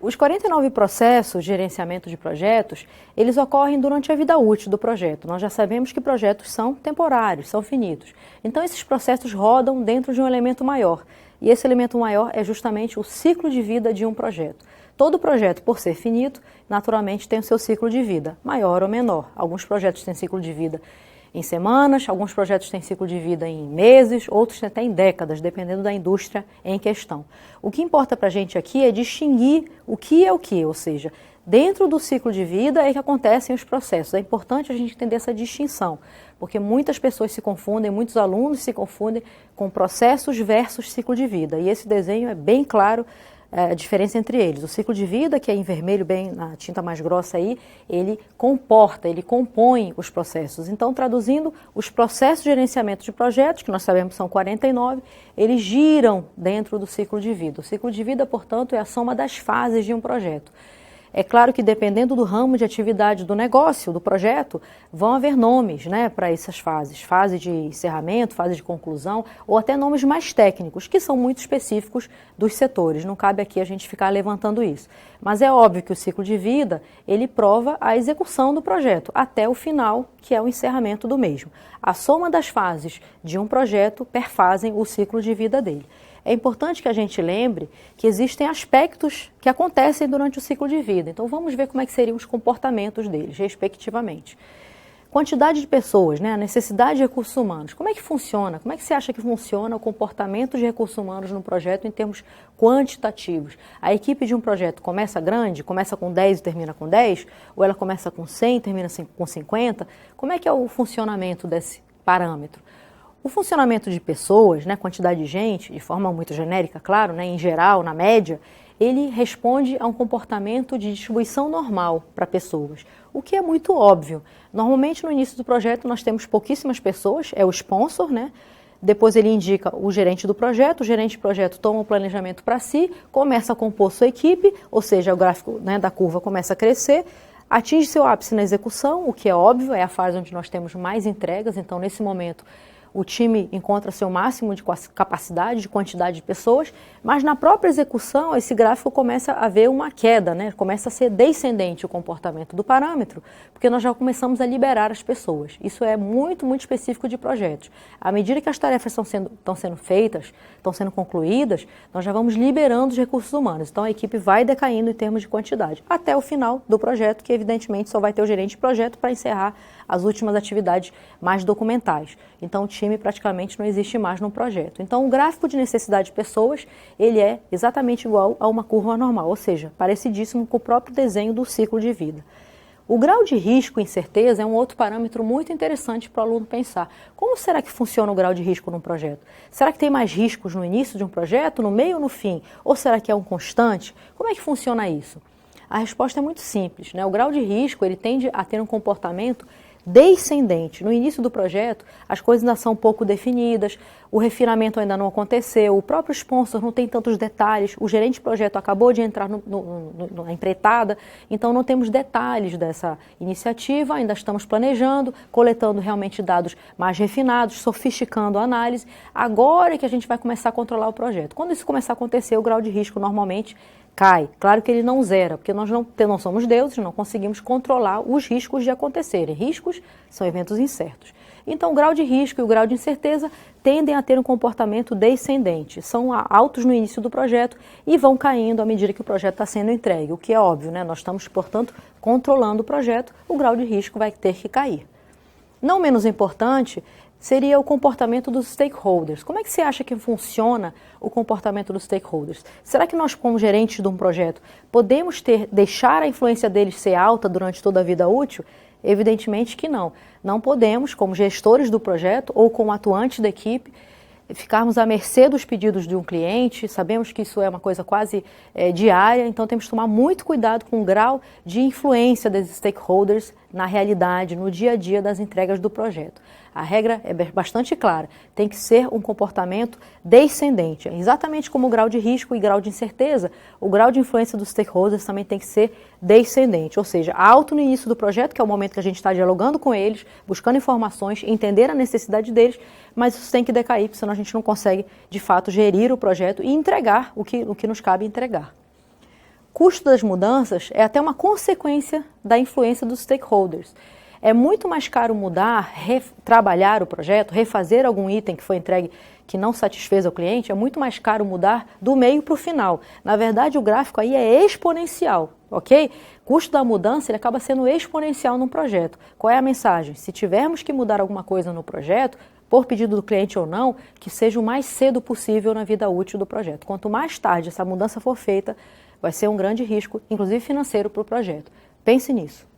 Os 49 processos de gerenciamento de projetos, eles ocorrem durante a vida útil do projeto. Nós já sabemos que projetos são temporários, são finitos. Então, esses processos rodam dentro de um elemento maior. E esse elemento maior é justamente o ciclo de vida de um projeto. Todo projeto, por ser finito, naturalmente tem o seu ciclo de vida, maior ou menor. Alguns projetos têm ciclo de vida em semanas, alguns projetos têm ciclo de vida em meses, outros até em décadas, dependendo da indústria em questão. O que importa para a gente aqui é distinguir o que é o que, ou seja, dentro do ciclo de vida é que acontecem os processos. É importante a gente entender essa distinção, porque muitas pessoas se confundem, muitos alunos se confundem com processos versus ciclo de vida. E esse desenho é bem claro, a diferença entre eles. O ciclo de vida, que é em vermelho, bem na tinta mais grossa aí, ele comporta, ele compõe os processos. Então, traduzindo, os processos de gerenciamento de projetos, que nós sabemos são 49, eles giram dentro do ciclo de vida. O ciclo de vida, portanto, é a soma das fases de um projeto. É claro que dependendo do ramo de atividade do negócio, do projeto, vão haver nomes, né, para essas fases. Fase de encerramento, fase de conclusão, ou até nomes mais técnicos, que são muito específicos dos setores. Não cabe aqui a gente ficar levantando isso. Mas é óbvio que o ciclo de vida, ele prova a execução do projeto, até o final, que é o encerramento do mesmo. A soma das fases de um projeto perfazem o ciclo de vida dele. É importante que a gente lembre que existem aspectos que acontecem durante o ciclo de vida. Então, vamos ver como é que seriam os comportamentos deles, respectivamente. Quantidade de pessoas, né? A necessidade de recursos humanos. Como é que funciona? Como é que você acha que funciona o comportamento de recursos humanos no projeto em termos quantitativos? A equipe de um projeto começa grande, começa com 10 e termina com 10? Ou ela começa com 100 e termina com 50? Como é que é o funcionamento desse parâmetro? O funcionamento de pessoas, né, quantidade de gente, de forma muito genérica, claro, né, em geral, na média, ele responde a um comportamento de distribuição normal para pessoas, o que é muito óbvio. Normalmente, no início do projeto, nós temos pouquíssimas pessoas, é o sponsor, né? Depois ele indica o gerente do projeto, o gerente do projeto toma o planejamento para si, começa a compor sua equipe, ou seja, o gráfico, né, da curva começa a crescer, atinge seu ápice na execução, o que é óbvio, é a fase onde nós temos mais entregas, então nesse momento o time encontra seu máximo de capacidade, de quantidade de pessoas, mas na própria execução esse gráfico começa a ver uma queda, né? Começa a ser descendente o comportamento do parâmetro, porque nós já começamos a liberar as pessoas. Isso é muito, muito específico de projetos. À medida que as tarefas estão sendo feitas, estão sendo concluídas, nós já vamos liberando os recursos humanos. Então a equipe vai decaindo em termos de quantidade, até o final do projeto, que evidentemente só vai ter o gerente de projeto para encerrar as últimas atividades mais documentais. Então o time praticamente não existe mais no projeto. Então o gráfico de necessidade de pessoas, ele é exatamente igual a uma curva normal, ou seja, parecidíssimo com o próprio desenho do ciclo de vida. O grau de risco e incerteza é um outro parâmetro muito interessante para o aluno pensar. Como será que funciona o grau de risco num projeto? Será que tem mais riscos no início de um projeto, no meio ou no fim? Ou será que é um constante? Como é que funciona isso? A resposta é muito simples, né? O grau de risco, ele tende a ter um comportamento descendente. No início do projeto, as coisas ainda são pouco definidas, o refinamento ainda não aconteceu, o próprio sponsor não tem tantos detalhes, o gerente de projeto acabou de entrar na empreitada, então não temos detalhes dessa iniciativa, ainda estamos planejando, coletando realmente dados mais refinados, sofisticando a análise. Agora é que a gente vai começar a controlar o projeto. Quando isso começar a acontecer, o grau de risco normalmente cai. Claro que ele não zera, porque nós não somos deuses, não conseguimos controlar os riscos de acontecerem. Riscos são eventos incertos. Então, o grau de risco e o grau de incerteza tendem a ter um comportamento descendente. São altos no início do projeto e vão caindo à medida que o projeto está sendo entregue, o que é óbvio, né? Nós estamos, portanto, controlando o projeto, o grau de risco vai ter que cair. Não menos importante seria o comportamento dos stakeholders. Como é que você acha que funciona o comportamento dos stakeholders? Será que nós, como gerentes de um projeto, podemos deixar a influência deles ser alta durante toda a vida útil? Evidentemente que não. Não podemos, como gestores do projeto ou como atuantes da equipe, ficarmos à mercê dos pedidos de um cliente. Sabemos que isso é uma coisa quase diária, então temos que tomar muito cuidado com o grau de influência desses stakeholders na realidade, no dia a dia das entregas do projeto. A regra é bastante clara, tem que ser um comportamento descendente. Exatamente como o grau de risco e grau de incerteza, o grau de influência dos stakeholders também tem que ser descendente, ou seja, alto no início do projeto, que é o momento que a gente está dialogando com eles, buscando informações, entender a necessidade deles, mas isso tem que decair, porque senão a gente não consegue, de fato, gerir o projeto e entregar o que nos cabe entregar. Custo das mudanças é até uma consequência da influência dos stakeholders. É muito mais caro mudar, trabalhar o projeto, refazer algum item que foi entregue que não satisfez o cliente, é muito mais caro mudar do meio para o final. Na verdade, o gráfico aí é exponencial, ok? Custo da mudança ele acaba sendo exponencial num projeto. Qual é a mensagem? Se tivermos que mudar alguma coisa no projeto, por pedido do cliente ou não, que seja o mais cedo possível na vida útil do projeto. Quanto mais tarde essa mudança for feita, vai ser um grande risco, inclusive financeiro, para o projeto. Pense nisso.